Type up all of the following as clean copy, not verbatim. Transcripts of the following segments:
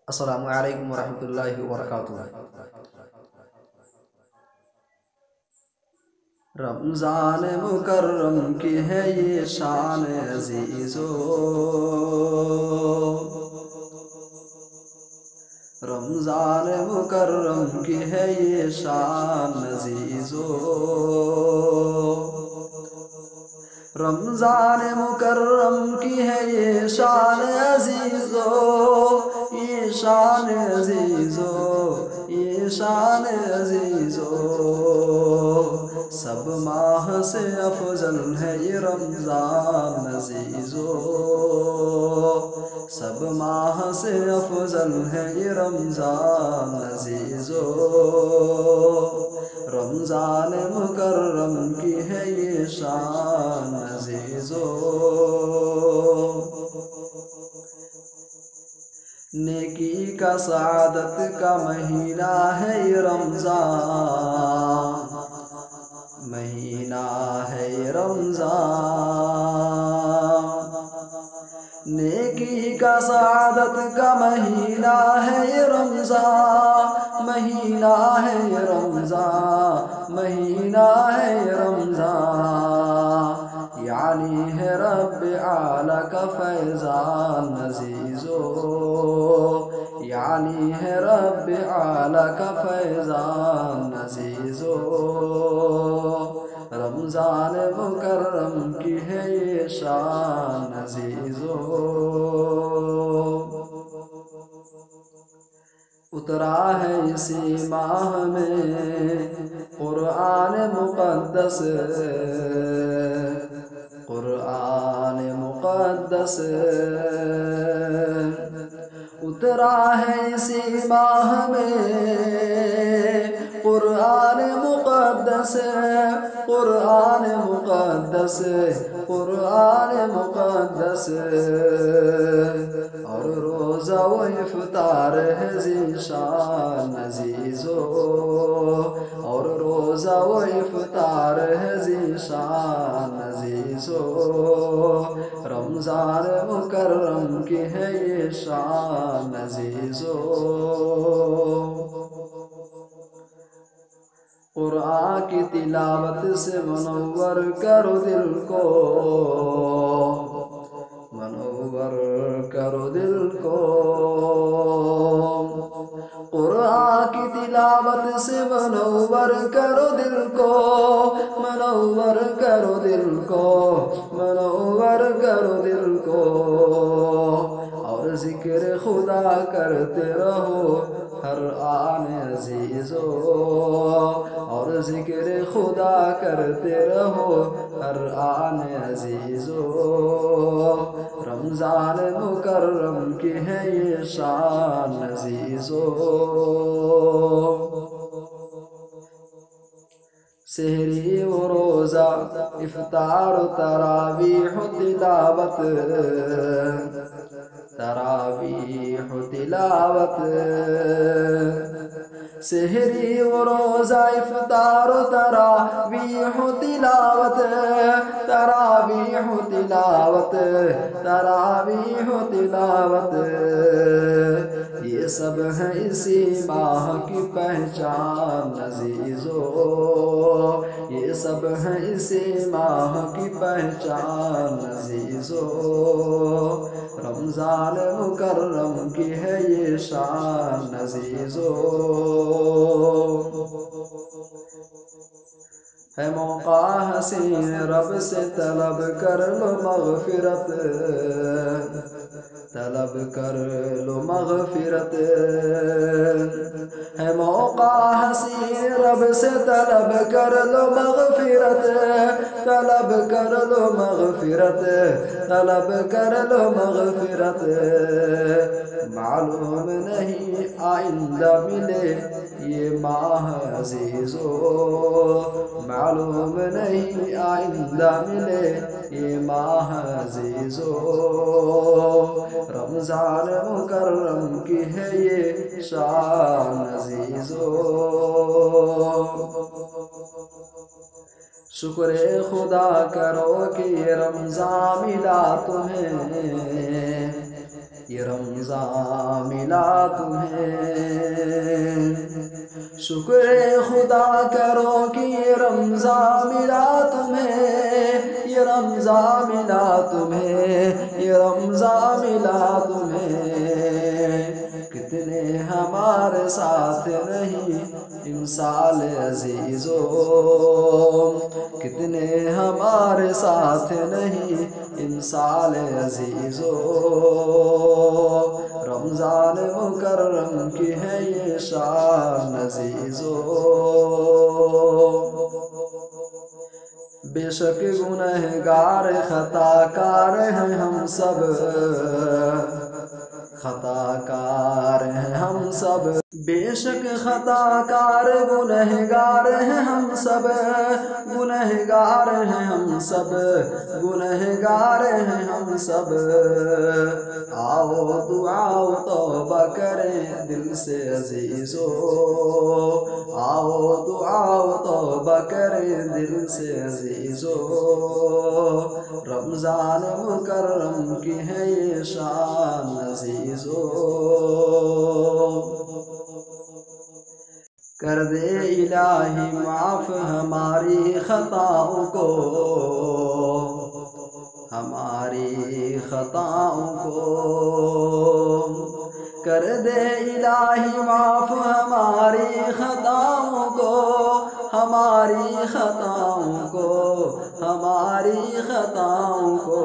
السلام علیکم ورحمۃ اللہ وبرکاتہ۔ رمضان مکرم کی ہے یہ شان عزیزو، رمضان مکرم کی ہے یہ شان عزیزو، رمضان مکرم کی ہے یہ شان عزیزو، یہ شان عزیزو، یہ شان عزیزو، سب ماہ سے افضل ہے یہ رمضان عزیزو، سب ماہ سے افضل ہے یہ رمضان عزیزو، رمضان مکرم کی ہے یہ شان عزیزو، نیکی کا سعادت کا مہینہ ہے یہ رمضان، مہینہ ہے یہ رمضان، نیکی کا سعادت کا مہینہ ہے یہ رمضان، مہینہ ہے یہ رمضان، مہینہ ہے یہ رمضان، یعنی ہے رب اعلیٰ کا فیضان عزیزو، یعنی ہے رب اعلیٰ کا فیضان عزیزو، رمضان مکرم کی ہے یہ شان عزیزو، اترا ہے اسی ماہ میں قرآن مقدس، قرآن مقدس، اترا ہے اسی ماہ میں قرآن مقدس، قرآن مقدس، قرآن مقدس، اور روزہ و افطار ہے ذیشان عزیزو، اور روزہ و افطار ہے ذیشان عزیزو، رمضان مکرم کی ہے یہ شان عزیزو، قرآن کی تلاوت سے منور کرو دل کو، منور کرو دل کو، قرآن کی تلاوت سے منور کرو دل کو، منور کرو دل کو، منور کرو دل کو، اور ذکر خدا کرتے رہو ہر آن عزیزو، اور ذکر خدا کرتے رہو ہر آن عزیزو، رمضان مکرم کی ہے یہ شان عزیزو، سحری و روزہ افطار و تراویح و تلاوت، تراویح و تلاوت، سحری و روزہ افطار و تراویح و تلاوت، تراویح و تلاوت، تراویح و تلاوت، یہ سب ہیں اسی ماہ کی پہچان عزیزو، یہ سب ہیں اسی ماہ کی پہچان عزیزو، رمضان مکرم کی ہے یہ شان عزیزو، ہے موقع حسین رب سے طلب کر لو مغفرت، طلب کر لو مغفرت، ہے موقع حسین رب سے طلب کر لو مغفرت، طلب کر لو مغفرت، طلب کر لو مغفرت، معلوم نہیں آئندہ ملے یہ ماہ عزیزو، معلوم نہیں آئندہ ملے یہ ماہ عزیزو، رمضان مکرم کی ہے یہ شان عزیزو، شکر خدا کرو کہ یہ رمضان ملا تمہیں، یہ رمضان ملا تمہیں، شکر خدا کرو کہ یہ رمضان ملا تمہیں، یہ رمضان ملا تمہیں، یہ رمضان ملا تمہیں۔ کتنے ہمارے ساتھ نہیں ان سال عزیزو، کتنے ہمارے ساتھ نہیں ان سال عزیزو، رمضان مکرم کی ہے یہ شان عزیزو۔ بے شک گنہگار خطا کار ہیں ہم سب، خطا کار ہیں ہم سب، بے شک خطا کار گنہگار ہیں ہم سب، گنہگار ہیں ہم سب، گنہگار ہیں ہم سب۔ آؤ دعا و توبہ کریں دل سے عزیزو، آؤ دعا و توبہ کریں دل سے عزیزو، رمضان مکرم کی ہے یہ شان عزیزو۔ کر دے الہی معاف ہماری خطاؤں کو، ہماری خطاؤں کو، کر دے الہی معاف ہماری خطاؤں کو، ہماری خطاؤں کو، ہماری خطاؤں کو۔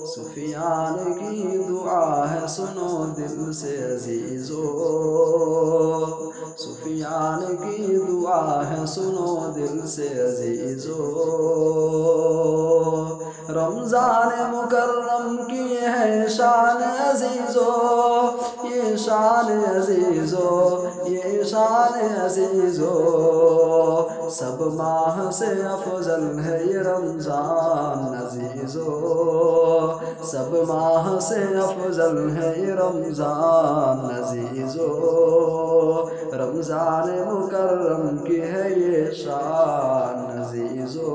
سفیان کی دعا ہے سنو دل سے عزیزو، سفیان کی دعا ہے سنو دل سے عزیزو، رمضان مکرم کی ہے شان عزیزو، یہ شان عزیزو، یہ شان عزیزو، سب ماہ سے افضل ہے یہ رمضان عزیزو، سب ماہ سے افضل ہے یہ رمضان عزیزو، رمضان مکرم کی ہے یہ شان عزیزو۔